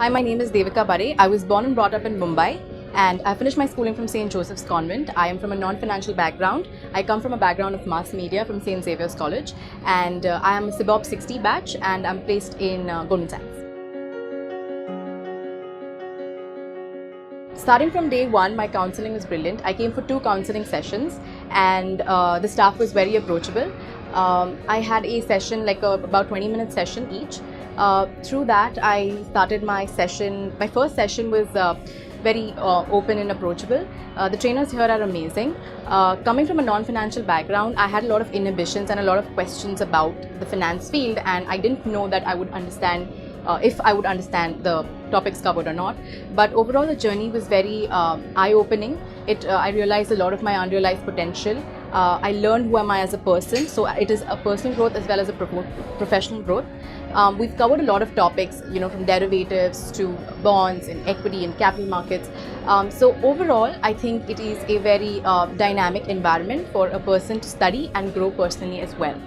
Hi, my name is Devika. I was born and brought up in Mumbai, and I finished my schooling from St. Joseph's Convent. I am from a non-financial background. I come from a background of mass media from St. Xavier's College, and I am a CBOB 60 batch, and I'm placed in Goldman Sachs. Starting from day one, my counseling was brilliant. I came for 2 counseling sessions, and the staff was very approachable. I had a session, like about 20-minute session each. Through that, I started my session. My first session was very open and approachable. The trainers here are amazing. Coming from a non-financial background, I had a lot of inhibitions and a lot of questions about the finance field, and I didn't know that I would understand if I would understand the topics covered or not. But overall, the journey was very eye-opening. I realized a lot of my unrealized potential. I learned who am I as a person, so it is a personal growth as well as a professional growth. We've covered a lot of topics, from derivatives to bonds and equity and capital markets. So overall, I think it is a very dynamic environment for a person to study and grow personally as well.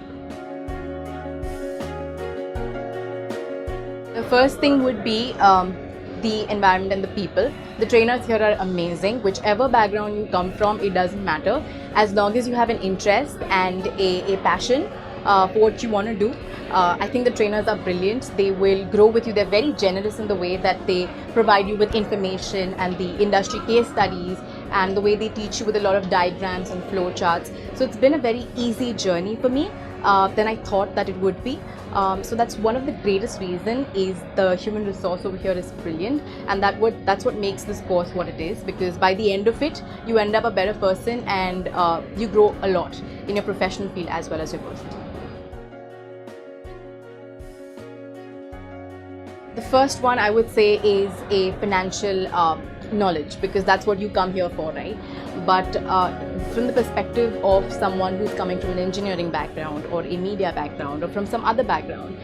The first thing would be the environment and the people. The trainers here are amazing. Whichever background you come from, it doesn't matter. As long as you have an interest and a passion for what you want to do, I think the trainers are brilliant. They will grow with you. They're very generous in the way that they provide you with information and the industry case studies, and the way they teach you with a lot of diagrams and flow charts. So it's been a very easy journey for me than I thought that it would be. So that's one of the greatest reasons is the human resource over here is brilliant, and that's what makes this course what it is, because by the end of it, you end up a better person, and you grow a lot in your professional field as well as your personal. The first one I would say is a financial knowledge, because that's what you come here for, right? But from the perspective of someone who's coming from an engineering background or a media background or from some other background,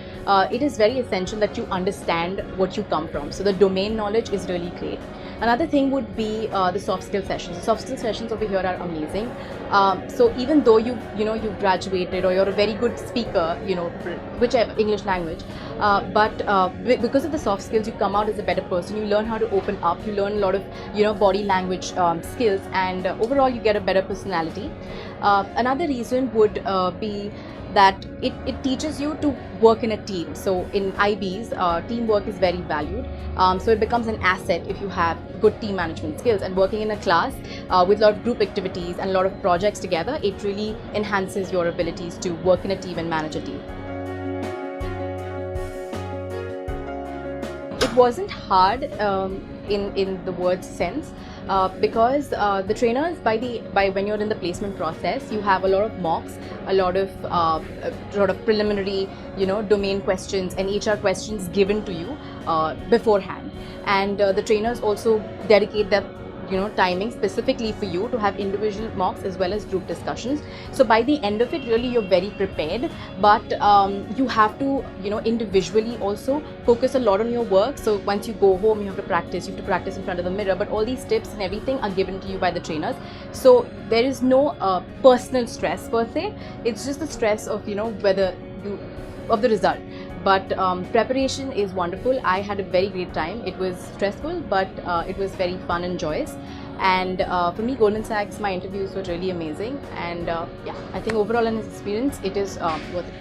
it is very essential that you understand what you come from. So the domain knowledge is really great. Another thing would be the soft skill sessions. The soft skill sessions over here are amazing. So even though you've graduated or you're a very good speaker, whichever English language, but because of the soft skills, you come out as a better person. You learn how to open up. You learn a lot of body language skills, and overall you get a better personality. Another reason would be that it teaches you to work in a team. So in IBs, teamwork is very valued. So it becomes an asset if you have good team management skills, and working in a class with a lot of group activities and a lot of projects together, it really enhances your abilities to work in a team and manage a team. It wasn't hard in the word sense, because the trainers, by when you're in the placement process, you have a lot of mocks, a lot of preliminary domain questions and HR questions given to you beforehand, and the trainers also dedicate their timing specifically for you to have individual mocks as well as group discussions. So by the end of it, really you're very prepared, but you have to individually also focus a lot on your work. So once you go home, you have to practice in front of the mirror, but all these tips and everything are given to you by the trainers. So there is no personal stress per se. It's just the stress of of the result. But preparation is wonderful. I had a very great time. It was stressful, but it was very fun and joyous. And for me, Goldman Sachs, my interviews were really amazing. And yeah, I think overall in this experience, it is worth it.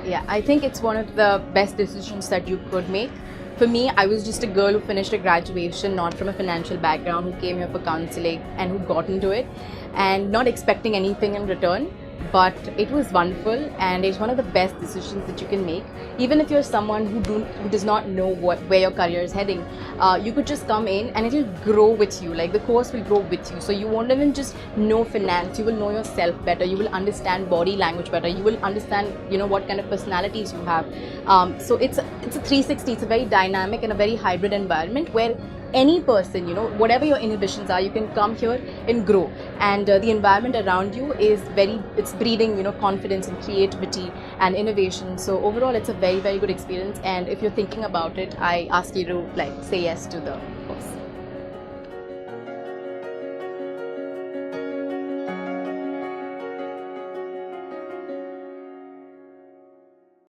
Yeah, I think it's one of the best decisions that you could make. For me, I was just a girl who finished a graduation, not from a financial background, who came here for counseling and who got into it, and not expecting anything in return. But it was wonderful, and it's one of the best decisions that you can make. Even if you're someone who does not know where your career is heading, you could just come in and it will grow with you. Like the course will grow with you. So you won't even just know finance, you will know yourself better. You will understand body language better. You will understand what kind of personalities you have. So it's a 360. It's a very dynamic and a very hybrid environment where any person, whatever your inhibitions are, you can come here and grow. And the environment around you is it's breeding, confidence and creativity and innovation. So overall, it's a very, very good experience. And if you're thinking about it, I ask you to say yes to the